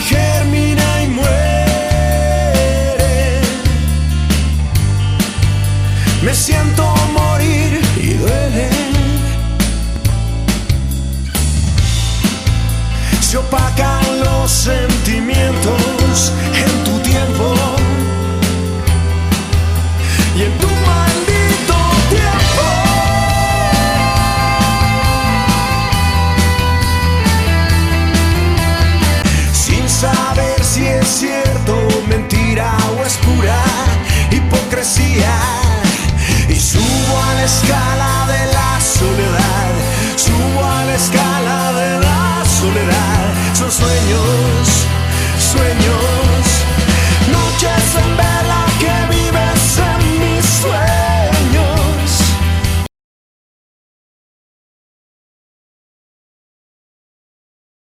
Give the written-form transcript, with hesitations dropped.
germina y muere. Me siento morir y duele. Se opacan los sentimientos en tu tiempo y en tu maldito tiempo. Sin saber si es cierto, mentira o es pura hipocresía. Y subo a la escala de la soledad, subo a la escala de la soledad. Son sueños, sueños.